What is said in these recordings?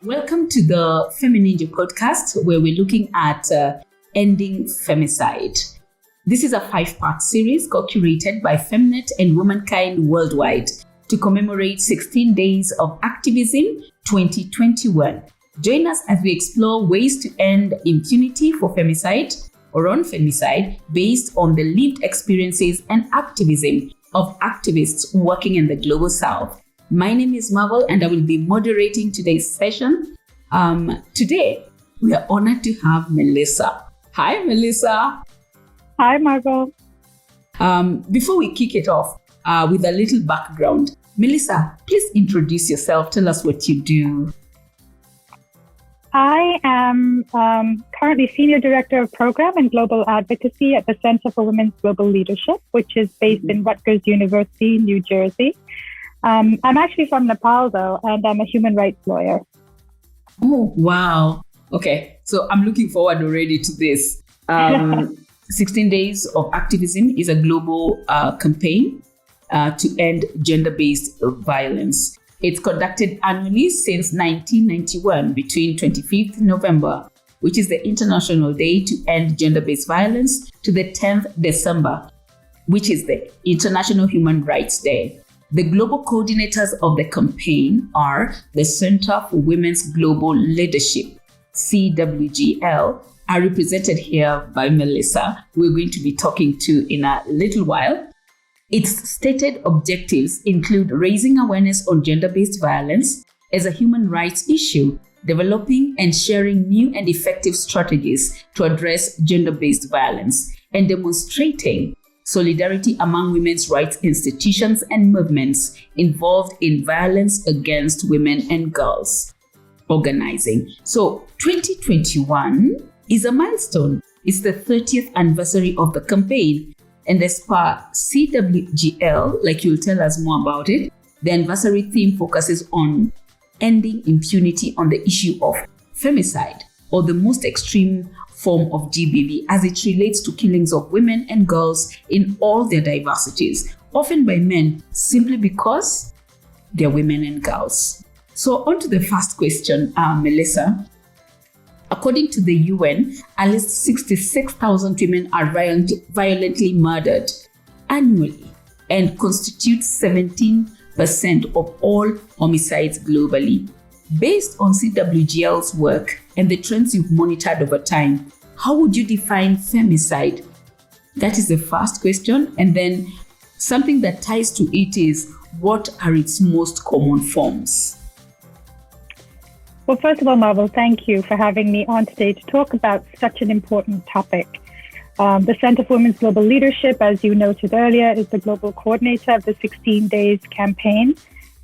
Welcome to the Femininja podcast, where we're looking at ending femicide. This is a 5-part series co-curated by FEMNET and Womankind Worldwide to commemorate 16 Days of Activism 2021. Join us as we explore ways to end impunity for femicide or on femicide based on the lived experiences and activism of activists working in the Global South. My name is Marvel and I will be moderating today's session. Today, we are honored to have Melissa. Hi, Melissa. Hi, Marvel. Before we kick it off with a little background, Melissa, please introduce yourself. Tell us what you do. I am currently Senior Director of Program and Global Advocacy at the Center for Women's Global Leadership, which is based in Rutgers University, New Jersey. I'm actually from Nepal, though, and I'm a human rights lawyer. Oh, wow. Okay, so I'm looking forward already to this. 16 Days of Activism is a global campaign to end gender-based violence. It's conducted annually since 1991 between 25th November, which is the International Day to End Gender-Based Violence, to the 10th December, which is the International Human Rights Day. The global coordinators of the campaign are the Center for Women's Global Leadership, CWGL, are represented here by Melissa, who we're going to be talking to in a little while. Its stated objectives include raising awareness on gender-based violence as a human rights issue, developing and sharing new and effective strategies to address gender-based violence, and demonstrating solidarity among women's rights institutions and movements involved in violence against women and girls. Organizing. So 2021 is a milestone. It's the 30th anniversary of the campaign. And as per CWGL, like you'll tell us more about it, the Adversary Theme focuses on ending impunity on the issue of femicide, or the most extreme form of GBV, as it relates to killings of women and girls in all their diversities, often by men simply because they're women and girls. So on to the first question, Melissa. According to the UN, at least 66,000 women are violently murdered annually and constitute 17% of all homicides globally. Based on CWGL's work and the trends you've monitored over time, how would you define femicide? That is the first question. And then something that ties to it is, what are its most common forms? Well, first of all, Marvel, thank you for having me on today to talk about such an important topic. The Center for Women's Global Leadership, as you noted earlier, is the global coordinator of the 16 Days campaign.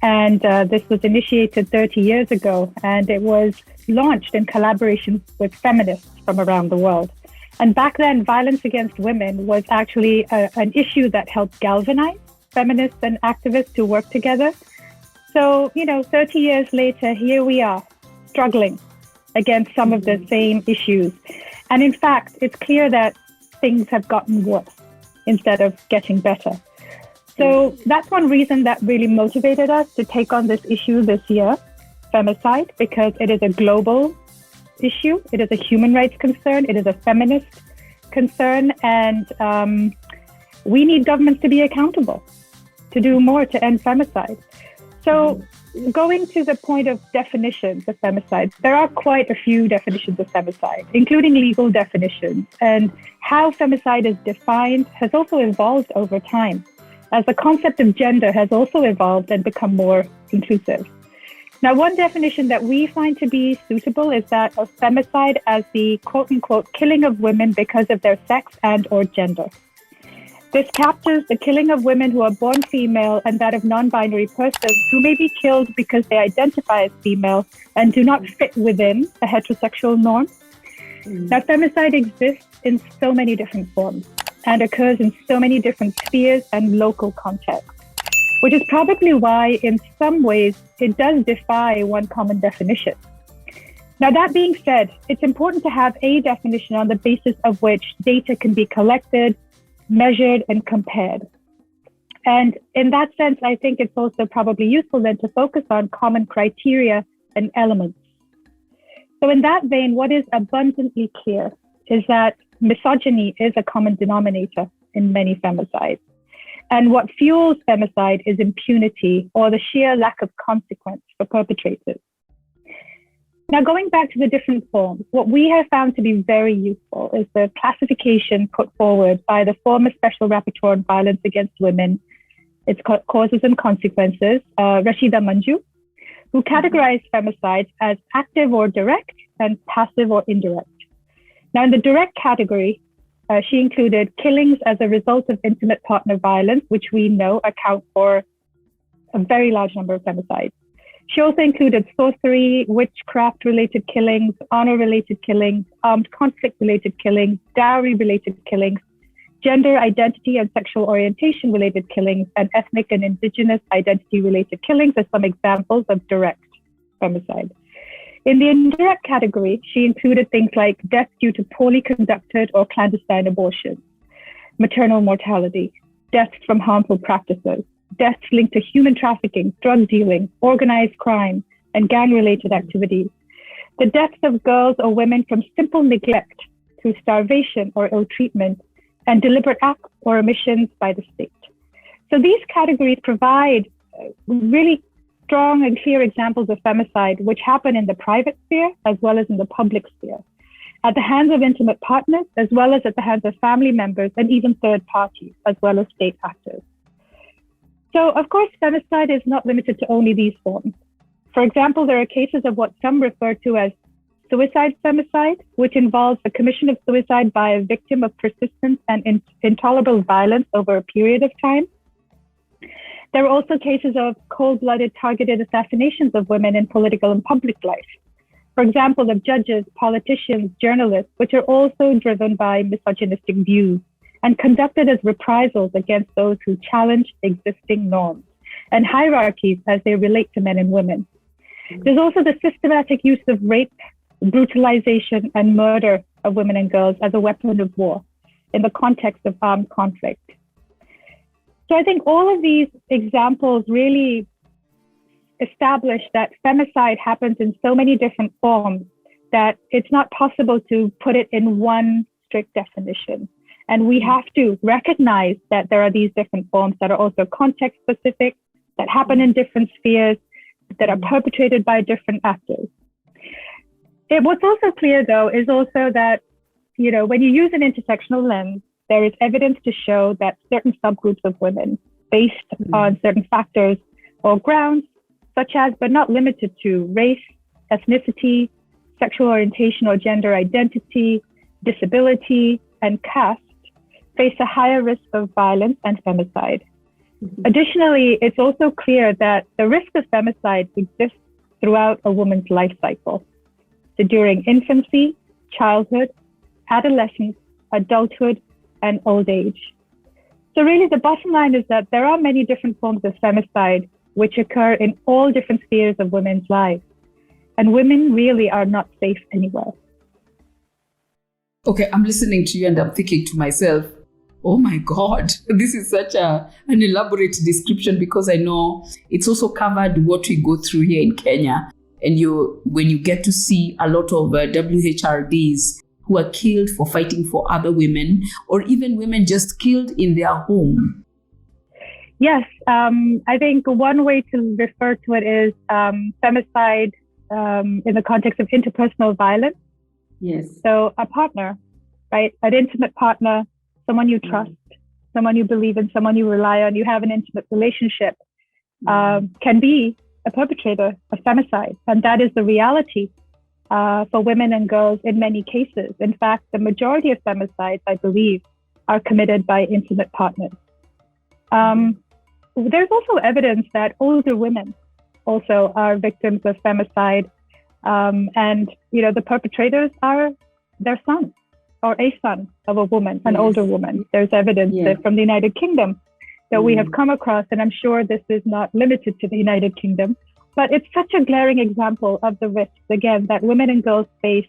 And this was initiated 30 years ago, and it was launched in collaboration with feminists from around the world. And back then, violence against women was actually an issue that helped galvanize feminists and activists to work together. So, 30 years later, here we are, struggling against some of the same issues. And in fact, it's clear that things have gotten worse instead of getting better. So that's one reason that really motivated us to take on this issue this year, femicide, because it is a global issue. It is a human rights concern. It is a feminist concern. And we need governments to be accountable, to do more to end femicide. So going to the point of definitions of femicide, there are quite a few definitions of femicide, including legal definitions. And how femicide is defined has also evolved over time, as the concept of gender has also evolved and become more inclusive. Now, one definition that we find to be suitable is that of femicide as the quote-unquote killing of women because of their sex and or gender. This captures the killing of women who are born female and that of non-binary persons who may be killed because they identify as female and do not fit within a heterosexual norm. Now, femicide exists in so many different forms and occurs in so many different spheres and local contexts, which is probably why, in some ways, it does defy one common definition. Now, that being said, it's important to have a definition on the basis of which data can be collected, measured, and compared. And in that sense, I think it's also probably useful then to focus on common criteria and elements So in that vein, what is abundantly clear is that misogyny is a common denominator in many femicides. And what fuels femicide is impunity, or the sheer lack of consequence for perpetrators. Now, going back to the different forms, what we have found to be very useful is the classification put forward by the former Special Rapporteur on Violence Against Women, its causes and consequences, Rashida Manju, who categorized femicides as active or direct and passive or indirect. Now, in the direct category, she included killings as a result of intimate partner violence, which we know account for a very large number of femicides. She also included sorcery, witchcraft-related killings, honor-related killings, armed conflict-related killings, dowry-related killings, gender identity and sexual orientation-related killings, and ethnic and indigenous identity-related killings as some examples of direct femicide. In the indirect category, she included things like death due to poorly conducted or clandestine abortions, maternal mortality, deaths from harmful practices, deaths linked to human trafficking, drug dealing, organized crime, and gang-related activities, the deaths of girls or women from simple neglect through starvation or ill treatment, and deliberate acts or omissions by the state. So these categories provide really strong and clear examples of femicide, which happen in the private sphere as well as in the public sphere, at the hands of intimate partners, as well as at the hands of family members and even third parties, as well as state actors. So, of course, femicide is not limited to only these forms. For example, there are cases of what some refer to as suicide femicide, which involves the commission of suicide by a victim of persistent and intolerable violence over a period of time. There are also cases of cold-blooded targeted assassinations of women in political and public life. For example, of judges, politicians, journalists, which are also driven by misogynistic views and conducted as reprisals against those who challenge existing norms and hierarchies as they relate to men and women. There's also the systematic use of rape, brutalization, and murder of women and girls as a weapon of war in the context of armed conflict. So I think all of these examples really establish that femicide happens in so many different forms that it's not possible to put it in one strict definition. And we have to recognize that there are these different forms that are also context specific, that happen in different spheres, that are perpetrated by different actors. What's also clear, though, is also that, when you use an intersectional lens, there is evidence to show that certain subgroups of women, based on certain factors or grounds, such as, but not limited to, race, ethnicity, sexual orientation or gender identity, disability, and caste, face a higher risk of violence and femicide. Additionally, it's also clear that the risk of femicide exists throughout a woman's life cycle. So during infancy, childhood, adolescence, adulthood, and old age. So really the bottom line is that there are many different forms of femicide which occur in all different spheres of women's lives. And women really are not safe anywhere. Okay, I'm listening to you and I'm thinking to myself, oh my God, this is such an elaborate description, because I know it's also covered what we go through here in Kenya. And when you get to see a lot of WHRDs who are killed for fighting for other women, or even women just killed in their home. Yes, I think one way to refer to it is femicide in the context of interpersonal violence. Yes. So a partner, right? An intimate partner, someone you trust, someone you believe in, someone you rely on, you have an intimate relationship, can be a perpetrator of femicide. And that is the reality for women and girls in many cases. In fact, the majority of femicides, I believe, are committed by intimate partners. There's also evidence that older women also are victims of femicide. And, the perpetrators are their son or a son of a woman, an older woman. There's evidence from the United Kingdom that we have come across, and I'm sure this is not limited to the United Kingdom, but it's such a glaring example of the risks, again, that women and girls face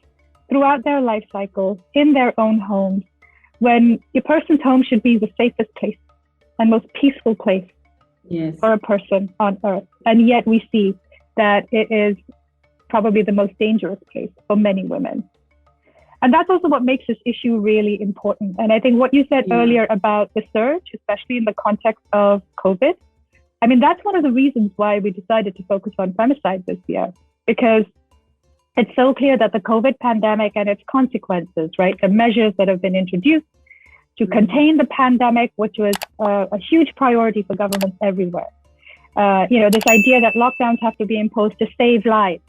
throughout their life cycle in their own homes, when a person's home should be the safest place and most peaceful place for a person on earth. And yet we see that it is probably the most dangerous place for many women. And that's also what makes this issue really important. And I think what you said earlier about the surge, especially in the context of COVID, I mean, that's one of the reasons why we decided to focus on femicide this year, because it's so clear that the COVID pandemic and its consequences, right, the measures that have been introduced to contain the pandemic, which was a huge priority for governments everywhere. This idea that lockdowns have to be imposed to save lives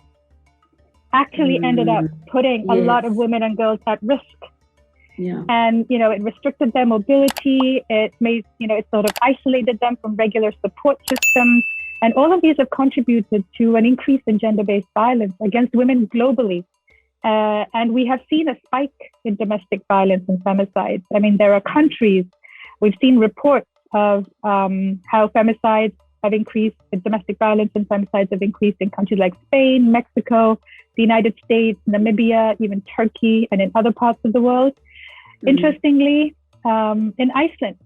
actually ended up putting a lot of women and girls at risk. Yeah. And, it restricted their mobility. It made, it sort of isolated them from regular support systems. And all of these have contributed to an increase in gender-based violence against women globally. And we have seen a spike in domestic violence and femicides. I mean, there are countries, we've seen reports of how femicides have increased, domestic violence and femicides have increased in countries like Spain, Mexico, the United States, Namibia, even Turkey, and in other parts of the world. Interestingly, in Iceland,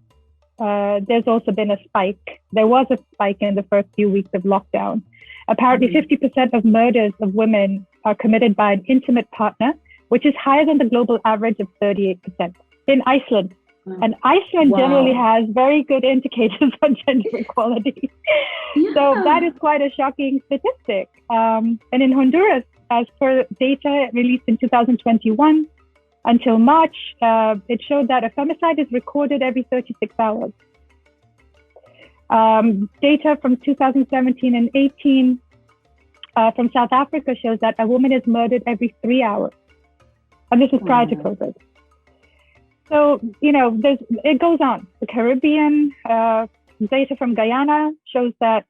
there's also been a spike. There was a spike in the first few weeks of lockdown. Apparently 50% of murders of women are committed by an intimate partner, which is higher than the global average of 38% in Iceland. And Iceland generally has very good indicators on gender equality. So that is quite a shocking statistic. And in Honduras, as per data released in 2021, until March, it showed that a femicide is recorded every 36 hours. Data from 2017 and 18 from South Africa shows that a woman is murdered every 3 hours. And this is prior to COVID. So, it goes on. The Caribbean data from Guyana shows that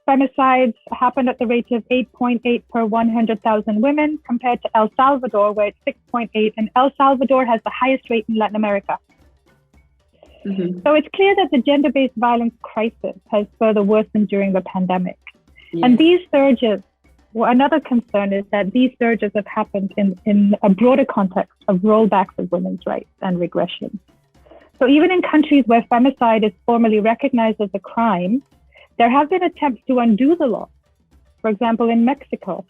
femicides happened at the rate of 8.8 per 100,000 women, compared to El Salvador, where it's 6.8, and El Salvador has the highest rate in Latin America. So it's clear that the gender-based violence crisis has further worsened during the pandemic. And these surges, another concern is that these surges have happened in a broader context of rollbacks of women's rights and regression. So even in countries where femicide is formally recognized as a crime, there have been attempts to undo the law. For example, in Mexico.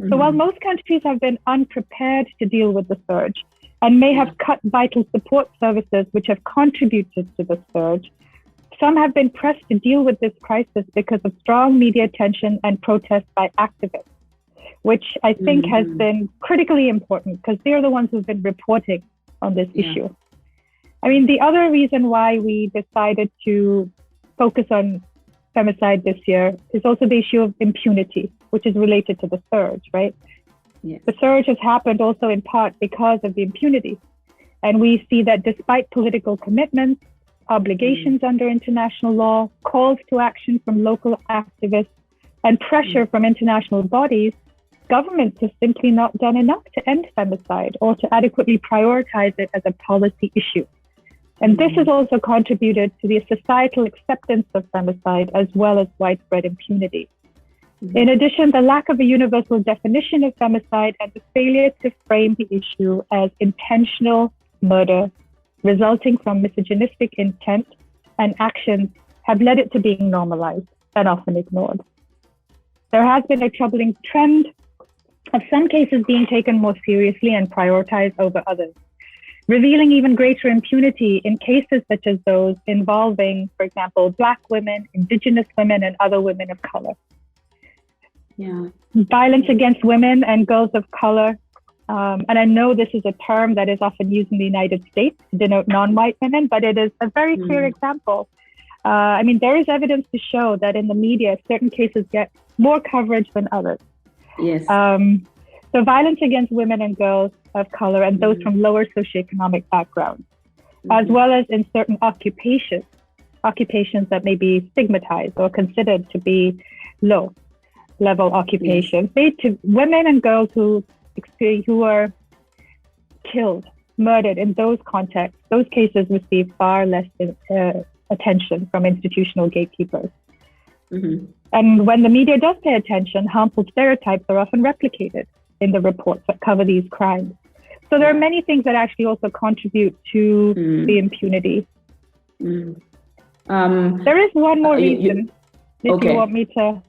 So while most countries have been unprepared to deal with the surge and may have cut vital support services which have contributed to the surge, some have been pressed to deal with this crisis because of strong media attention and protests by activists, which I think has been critically important because they're the ones who've been reporting on this issue. I mean, the other reason why we decided to focus on femicide this year is also the issue of impunity, which is related to the surge, right? The surge has happened also in part because of the impunity. And we see that despite political commitments, obligations under international law, calls to action from local activists, and pressure from international bodies, governments have simply not done enough to end femicide or to adequately prioritize it as a policy issue. And this has also contributed to the societal acceptance of femicide as well as widespread impunity. In addition, the lack of a universal definition of femicide and the failure to frame the issue as intentional murder resulting from misogynistic intent and actions have led it to being normalized and often ignored. There has been a troubling trend of some cases being taken more seriously and prioritized over others, revealing even greater impunity in cases such as those involving, for example, Black women, Indigenous women, and other women of color. Violence against women and girls of color. And I know this is a term that is often used in the United States to denote non-white women, but it is a very clear example. I mean, there is evidence to show that in the media, certain cases get more coverage than others. So violence against women and girls of color and those from lower socioeconomic backgrounds, as well as in certain occupations that may be stigmatized or considered to be low-level occupations. To women and girls who are killed, murdered in those contexts, those cases receive far less attention from institutional gatekeepers. And when the media does pay attention, harmful stereotypes are often replicated in the reports that cover these crimes. So there are many things that actually also contribute to the impunity. There is one more reason, if you want me to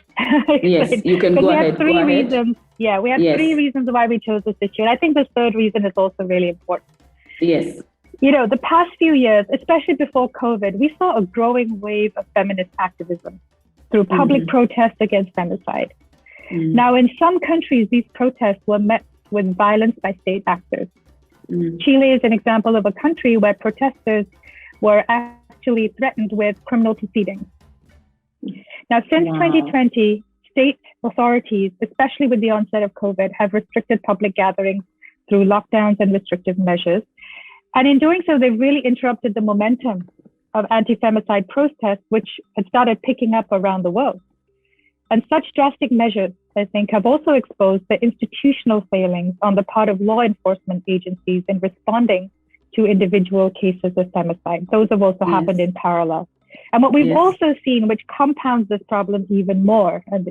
Yes, you can go ahead. Three reasons. Yeah, we have three reasons why we chose this issue. And I think the third reason is also really important. Yes. The past few years, especially before COVID, we saw a growing wave of feminist activism through public protests against femicide. Now, in some countries, these protests were met with violence by state actors. Chile is an example of a country where protesters were actually threatened with criminal proceedings. Now, since 2020, state authorities, especially with the onset of COVID, have restricted public gatherings through lockdowns and restrictive measures. And in doing so, they've really interrupted the momentum of anti-femicide protests, which had started picking up around the world. And such drastic measures, I think, have also exposed the institutional failings on the part of law enforcement agencies in responding to individual cases of femicide. Those have also happened in parallel. And what we've also seen, which compounds this problem even more, and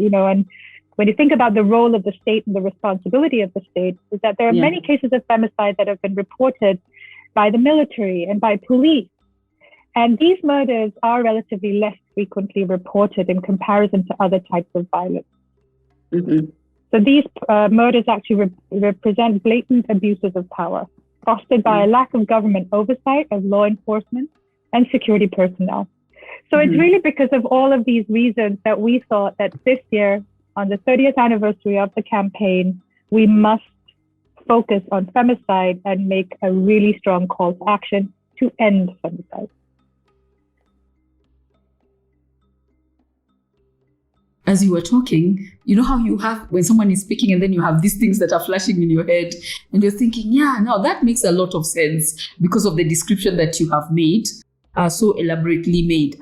when you think about the role of the state and the responsibility of the state, is that there are many cases of femicide that have been reported by the military and by police. And these murders are relatively less frequently reported in comparison to other types of violence. So these murders actually represent blatant abuses of power, fostered by a lack of government oversight of law enforcement and security personnel. So it's really because of all of these reasons that we thought that this year, on the 30th anniversary of the campaign, we must focus on femicide and make a really strong call to action to end femicide. As you were talking, you know how you have, when someone is speaking and then you have these things that are flashing in your head and you're thinking, now that makes a lot of sense because of the description that you have made, so elaborately made.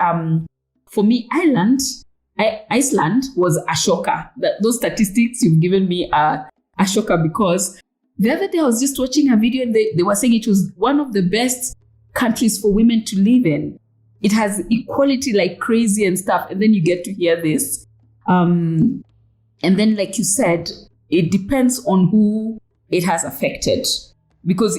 For me, Iceland was a shocker. Those statistics you've given me are a shocker because the other day I was just watching a video and they were saying it was one of the best countries for women to live in. It has equality like crazy and stuff. And then you get to hear this. And then, like you said, it depends on who it has affected because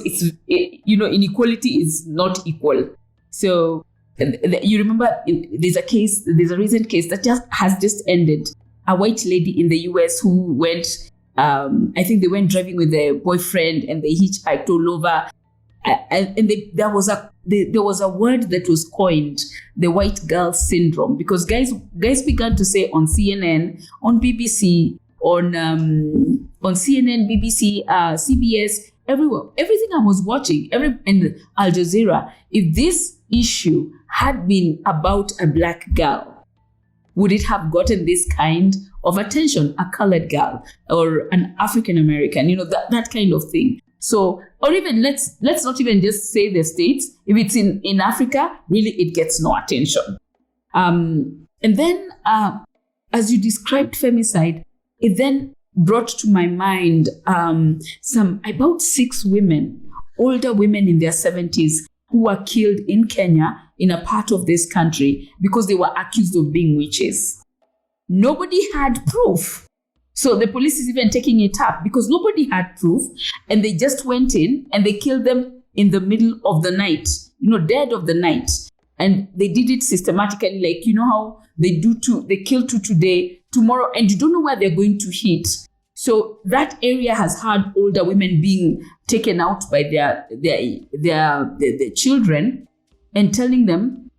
inequality is not equal. So you remember there's a recent case that has just ended. A white lady in the US who went, I think they went driving with their boyfriend and they hitchhiked all over. And there was a word that was coined, the white girl syndrome, because guys began to say on CNN, on BBC, on CNN, BBC, CBS, everywhere, everything I was watching, and Al Jazeera, if this issue had been about a black girl, would it have gotten this kind of attention? A colored girl or an African American, that kind of thing. So, or even let's not even just say the States. If it's in Africa, really it gets no attention. And then as you described femicide, it then brought to my mind about 6 women, older women in their 70s, who were killed in Kenya, in a part of this country, because they were accused of being witches. Nobody had proof. So the police is even taking it up because nobody had proof, and they just went in and they killed them in the middle of the night, dead of the night. And they did it systematically, like, how they kill 2 today, tomorrow, and you don't know where they're going to hit. So that area has had older women being taken out by their children and telling them,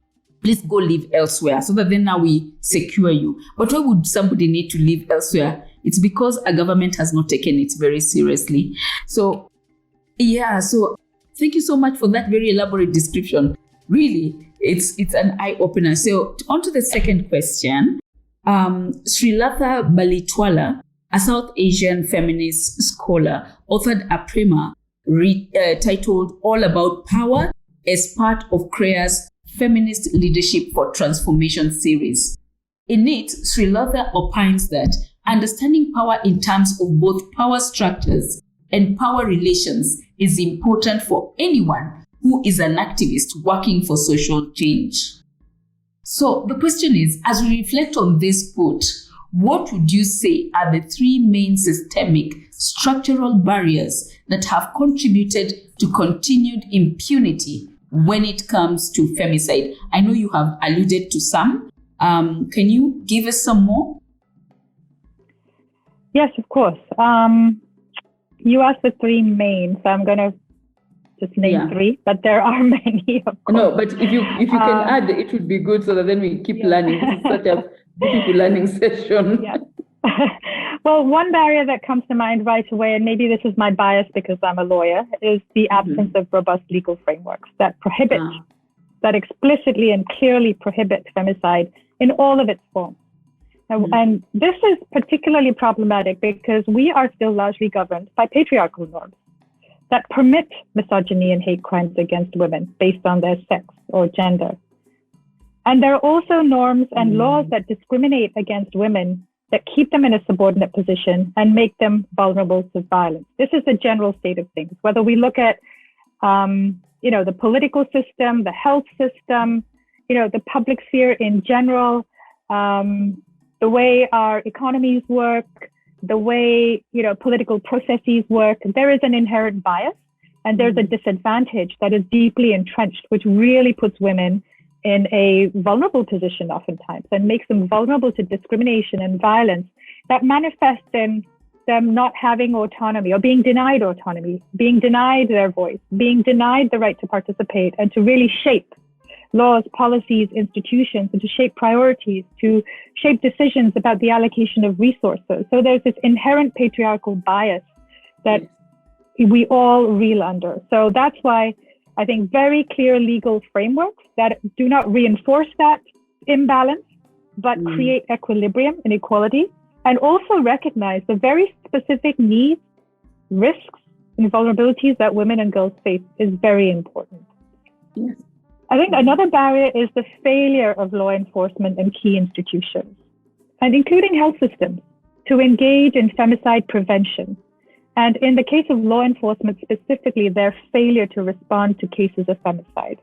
please go live elsewhere so that then now we secure you. But why would somebody need to live elsewhere? It's because a government has not taken it very seriously. So thank you so much for that very elaborate description. Really, it's an eye-opener. So on to the second question. Srilatha Balitwala, a South Asian feminist scholar, authored a primer titled All About Power as part of CREA's Feminist Leadership for Transformation series. In it, Srilatha opines that understanding power in terms of both power structures and power relations is important for anyone who is an activist working for social change. So the question is, as we reflect on this quote, what would you say are the 3 main systemic structural barriers that have contributed to continued impunity when it comes to femicide? I know you have alluded to some. Can you give us some more? Yes, of course. You asked the three main, so I'm going to just name three, but there are many, of course. No, but if you can add, it would be good so that then we keep learning. This is such a beautiful learning session. Yeah. Well, one barrier that comes to mind right away, and maybe this is my bias because I'm a lawyer, is the absence of robust legal frameworks that prohibit, that explicitly and clearly prohibit femicide in all of its forms. And this is particularly problematic because we are still largely governed by patriarchal norms that permit misogyny and hate crimes against women based on their sex or gender. And there are also norms and laws that discriminate against women, that keep them in a subordinate position and make them vulnerable to violence. This is the general state of things. Whether we look at, the political system, the health system, the public sphere in general, the way our economies work, the way, political processes work, there is an inherent bias and there's a disadvantage that is deeply entrenched, which really puts women in a vulnerable position oftentimes and makes them vulnerable to discrimination and violence that manifests in them not having autonomy or being denied autonomy, being denied their voice, being denied the right to participate and to really shape laws, policies, institutions, and to shape priorities, to shape decisions about the allocation of resources. So there's this inherent patriarchal bias that we all reel under. So that's why I think very clear legal frameworks that do not reinforce that imbalance, but create equilibrium and equality, and also recognize the very specific needs, risks, and vulnerabilities that women and girls face is very important. Yes. I think another barrier is the failure of law enforcement and key institutions, and including health systems, to engage in femicide prevention. And in the case of law enforcement specifically, their failure to respond to cases of femicide.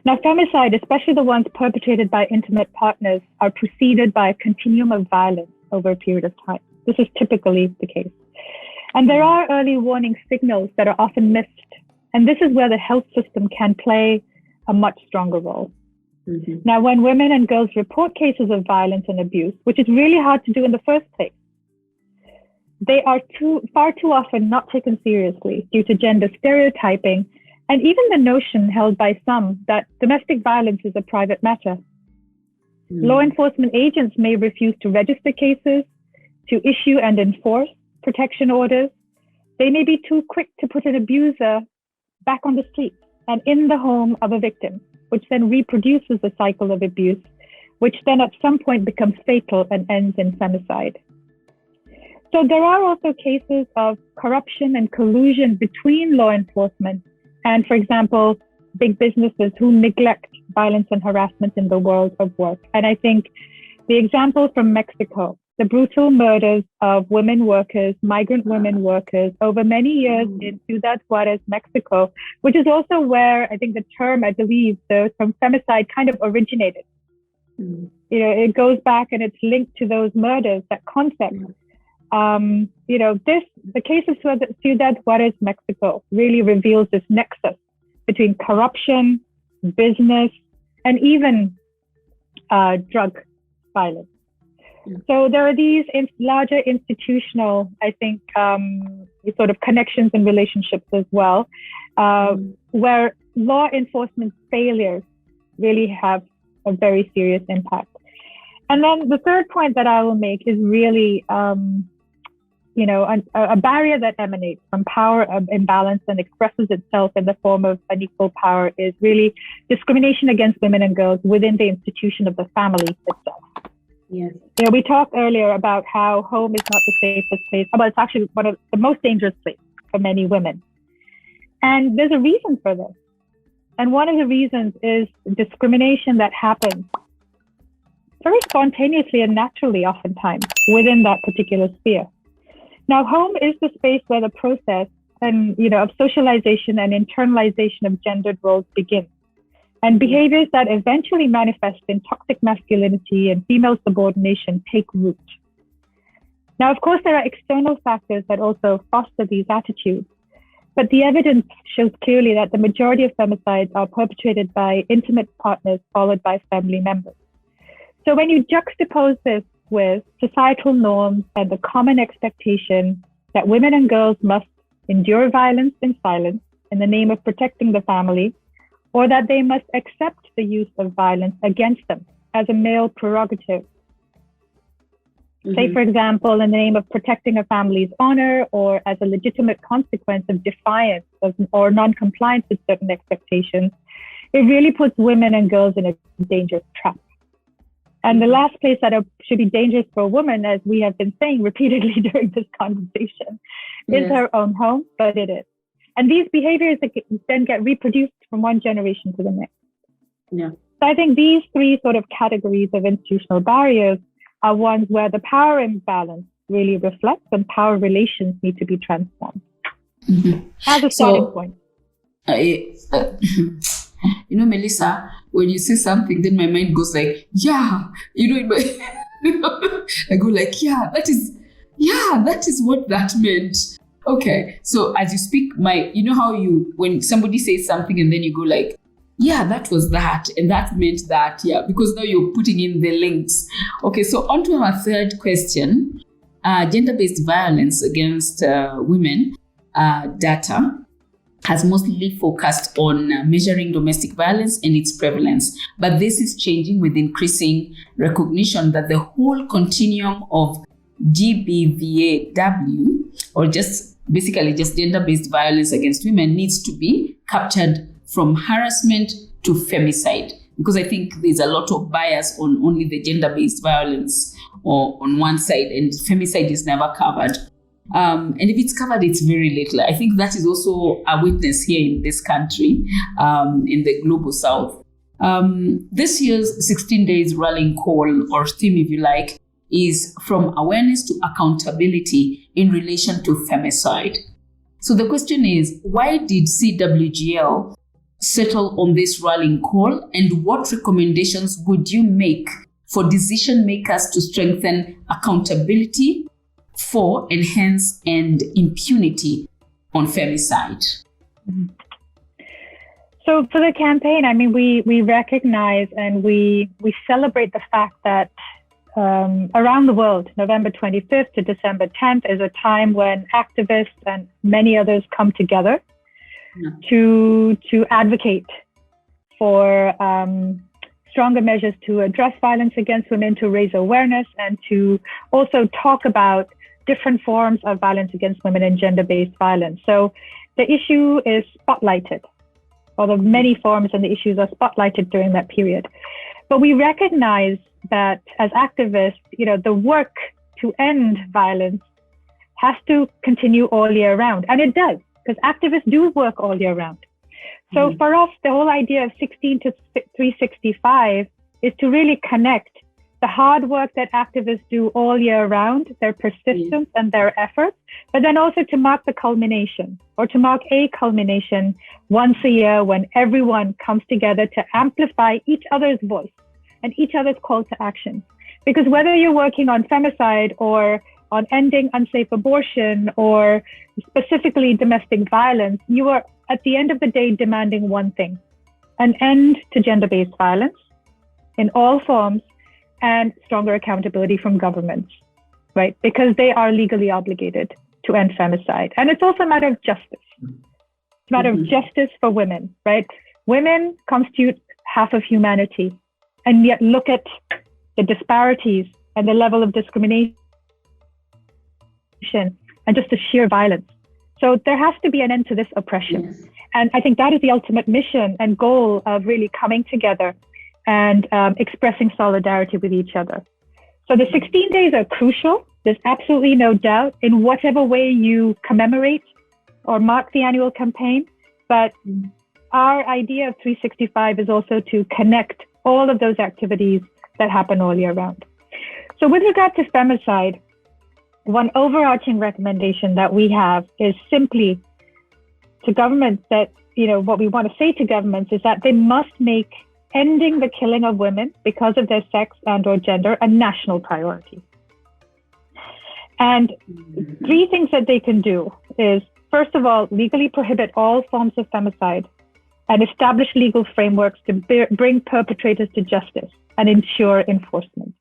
Now, femicide, especially the ones perpetrated by intimate partners, are preceded by a continuum of violence over a period of time. This is typically the case. And there are early warning signals that are often missed. And this is where the health system can play a much stronger role. Now, when women and girls report cases of violence and abuse, which is really hard to do in the first place, they are far too often not taken seriously due to gender stereotyping and even the notion held by some that domestic violence is a private matter. Law enforcement agents may refuse to register cases, to issue and enforce protection orders. They may be too quick to put an abuser back on the street and in the home of a victim, which then reproduces the cycle of abuse, which then at some point becomes fatal and ends in femicide. So there are also cases of corruption and collusion between law enforcement and, for example, big businesses who neglect violence and harassment in the world of work. And I think the example from Mexico, the brutal murders of women workers, migrant women workers over many years in Ciudad Juarez, Mexico, which is also where I think the term, I believe, from femicide kind of originated. It goes back and it's linked to those murders, that concept. The case of Ciudad Juarez, Mexico, really reveals this nexus between corruption, business, and even drug violence. So there are these larger institutional, I think, sort of connections and relationships as well, where law enforcement failures really have a very serious impact. And then the third point that I will make is really, a barrier that emanates from power imbalance and expresses itself in the form of unequal power is really discrimination against women and girls within the institution of the family itself. Yes. We talked earlier about how home is not the safest place, but it's actually one of the most dangerous places for many women. And there's a reason for this. And one of the reasons is discrimination that happens very spontaneously and naturally oftentimes within that particular sphere. Now, home is the space where the process of socialization and internalization of gendered roles begins. And behaviors that eventually manifest in toxic masculinity and female subordination take root. Now, of course, there are external factors that also foster these attitudes, but the evidence shows clearly that the majority of femicides are perpetrated by intimate partners followed by family members. So when you juxtapose this with societal norms and the common expectation that women and girls must endure violence in silence in the name of protecting the family, or that they must accept the use of violence against them as a male prerogative. Say, for example, in the name of protecting a family's honor or as a legitimate consequence of defiance or non-compliance with certain expectations, it really puts women and girls in a dangerous trap. And the last place that should be dangerous for a woman, as we have been saying repeatedly during this conversation, is her own home, but it is. And these behaviors then get reproduced from one generation to the next. Yeah. So I think these three sort of categories of institutional barriers are ones where the power imbalance really reflects and power relations need to be transformed. As a starting point. Melissa, when you say something, then my mind goes like, yeah, I go like, that is what that meant. Okay, so as you speak, how when somebody says something and then you go like, yeah, that was that, and that meant that, because now you're putting in the links. Okay, so on to our third question, gender-based violence against women data has mostly focused on measuring domestic violence and its prevalence. But this is changing with increasing recognition that the whole continuum of GBVAW, or basically just gender-based violence against women, needs to be captured from harassment to femicide. Because I think there's a lot of bias on only the gender-based violence or on one side, and femicide is never covered. And if it's covered, it's very little. I think that is also a witness here in this country, in the global south. This year's 16 days rallying call, or theme if you like, is from awareness to accountability in relation to femicide. So the question is, why did CWGL settle on this rallying call, and what recommendations would you make for decision makers to strengthen accountability for, enhance, and impunity on femicide? So for the campaign, we recognize and we celebrate the fact that around the world, November 25th to December 10th is a time when activists and many others come together to advocate for stronger measures to address violence against women, to raise awareness, and to also talk about different forms of violence against women and gender-based violence. So the issue is spotlighted, or the many forms and the issues are spotlighted during that period. But we recognize that as activists, the work to end violence has to continue all year round. And it does, because activists do work all year round. So for us, the whole idea of 16 to 365 is to really connect the hard work that activists do all year round, their persistence and their efforts, but then also to mark the culmination, or to mark a culmination once a year when everyone comes together to amplify each other's voice and each other's call to action. Because whether you're working on femicide or on ending unsafe abortion or specifically domestic violence, you are at the end of the day demanding one thing: an end to gender-based violence in all forms and stronger accountability from governments, right? Because they are legally obligated to end femicide. And it's also a matter of justice. It's a matter of justice for women, right? Women constitute half of humanity. And yet look at the disparities and the level of discrimination and just the sheer violence. So there has to be an end to this oppression. Yes. And I think that is the ultimate mission and goal of really coming together and expressing solidarity with each other. So the 16 days are crucial. There's absolutely no doubt in whatever way you commemorate or mark the annual campaign. But our idea of 365 is also to connect all of those activities that happen all year round. So with regard to femicide, one overarching recommendation that we have is simply to governments that, what we want to say to governments is that they must make ending the killing of women because of their sex and or gender a national priority. And three things that they can do is, first of all, legally prohibit all forms of femicide and establish legal frameworks to bring perpetrators to justice and ensure enforcement.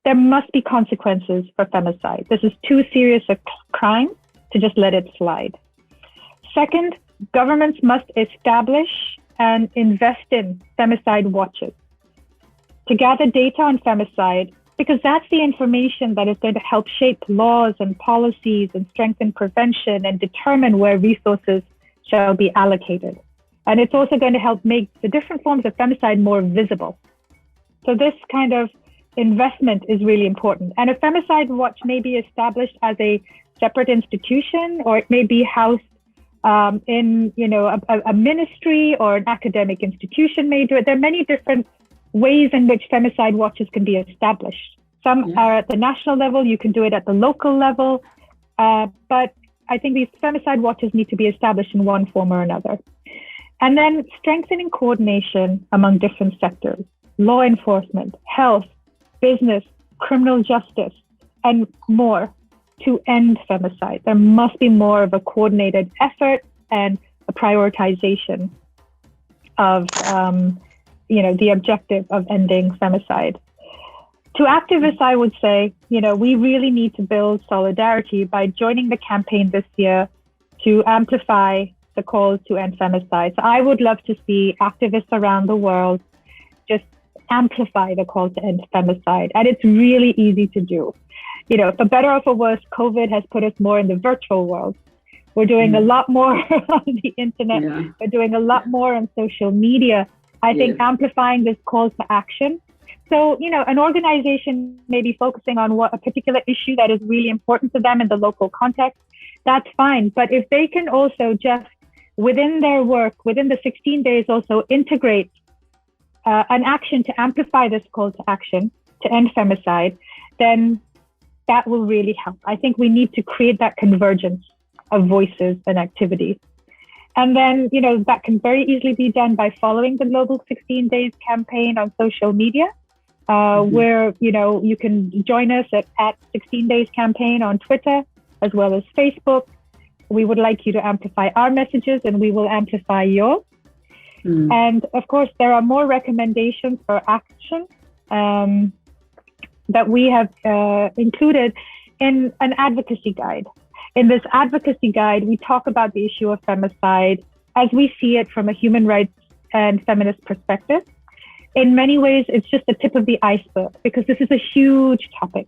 there must be consequences for femicide. This is too serious a crime to just let it slide. Second, governments must establish and invest in femicide watches to gather data on femicide, because that's the information that is going to help shape laws and policies and strengthen prevention and determine where resources shall be allocated. And it's also going to help make the different forms of femicide more visible. So this kind of investment is really important. And a femicide watch may be established as a separate institution, or it may be housed in, a ministry or an academic institution may do it. There are many different ways in which femicide watches can be established. Some are at the national level, you can do it at the local level, but I think these femicide watches need to be established in one form or another. And then strengthening coordination among different sectors, law enforcement, health, business, criminal justice, and more to end femicide. There must be more of a coordinated effort and a prioritization of the objective of ending femicide. To activists, I would say, we really need to build solidarity by joining the campaign this year to amplify the calls to end femicide. So I would love to see activists around the world just amplify the call to end femicide. And it's really easy to do. For better or for worse, COVID has put us more in the virtual world. We're doing a lot more on the internet. Yeah. We're doing a lot more on social media. I think amplifying this call to action. So, an organization may be focusing on a particular issue that is really important to them in the local context. That's fine. But if they can also just within their work, within the 16 days, also integrate an action to amplify this call to action to end femicide, then that will really help. I think we need to create that convergence of voices and activities. And then, that can very easily be done by following the Global 16 Days campaign on social media, where, you can join us at 16 Days campaign on Twitter, as well as Facebook. We would like you to amplify our messages and we will amplify yours. And of course, there are more recommendations for action that we have included in an advocacy guide. In this advocacy guide, we talk about the issue of femicide as we see it from a human rights and feminist perspective. In many ways, it's just the tip of the iceberg because this is a huge topic.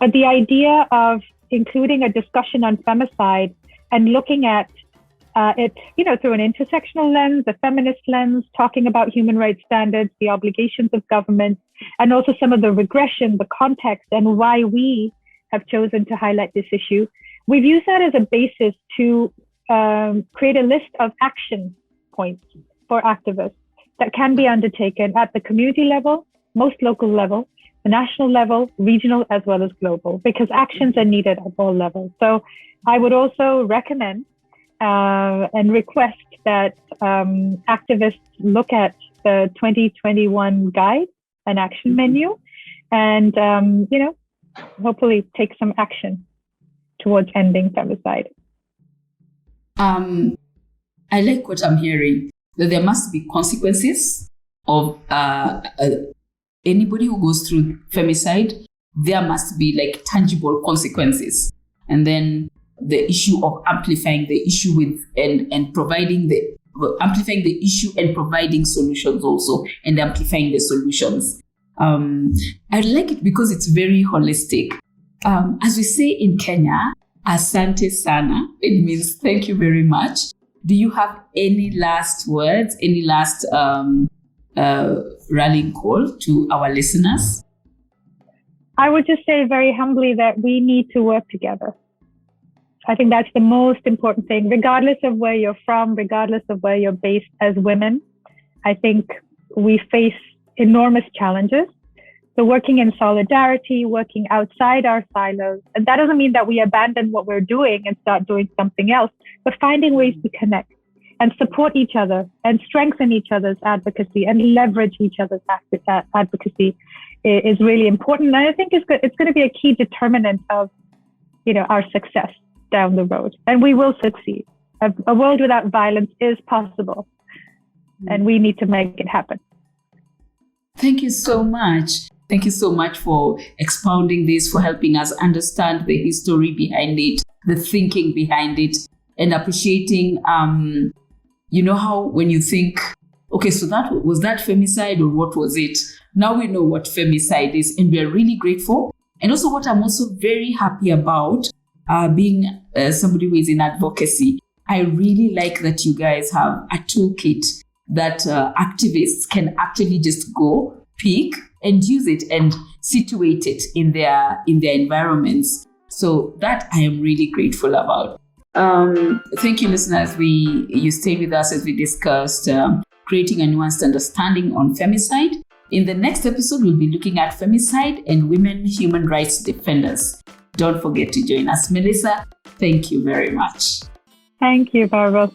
But the idea of including a discussion on femicide and looking at it, through an intersectional lens, a feminist lens, talking about human rights standards, the obligations of government, and also some of the regression, the context, and why we have chosen to highlight this issue. We've used that as a basis to create a list of action points for activists that can be undertaken at the community level, most local level, the national level, regional, as well as global, because actions are needed at all levels. So I would also recommend and request that activists look at the 2021 guide and action menu and, hopefully take some action towards ending femicide. I like what I'm hearing, that there must be consequences of anybody who goes through femicide. There must be like tangible consequences. And then the issue of amplifying the issue and providing amplifying the issue and providing solutions also, and amplifying the solutions. I like it because it's very holistic. As we say in Kenya, asante sana, it means thank you very much. Do you have any last words, any last rallying call to our listeners? I would just say very humbly that we need to work together. I think that's the most important thing, regardless of where you're from, regardless of where you're based as women. I think we face enormous challenges. So working in solidarity, working outside our silos. And that doesn't mean that we abandon what we're doing and start doing something else, but finding ways to connect and support each other and strengthen each other's advocacy and leverage each other's advocacy is really important. And I think it's going to be a key determinant of, our success down the road. And we will succeed. A world without violence is possible. And we need to make it happen. Thank you so much. Thank you so much for expounding this, for helping us understand the history behind it, the thinking behind it, and appreciating, how when you think, okay, so was that femicide or what was it? Now we know what femicide is, and we are really grateful. And also what I'm also very happy about, being somebody who is in advocacy, I really like that you guys have a toolkit that activists can actually just go pick and use it and situate it in their environments. So that I am really grateful about. Thank you, listeners. You stayed with us as we discussed creating a nuanced understanding on femicide. In the next episode, we'll be looking at femicide and women human rights defenders. Don't forget to join us. Melissa, thank you very much. Thank you, Barbara.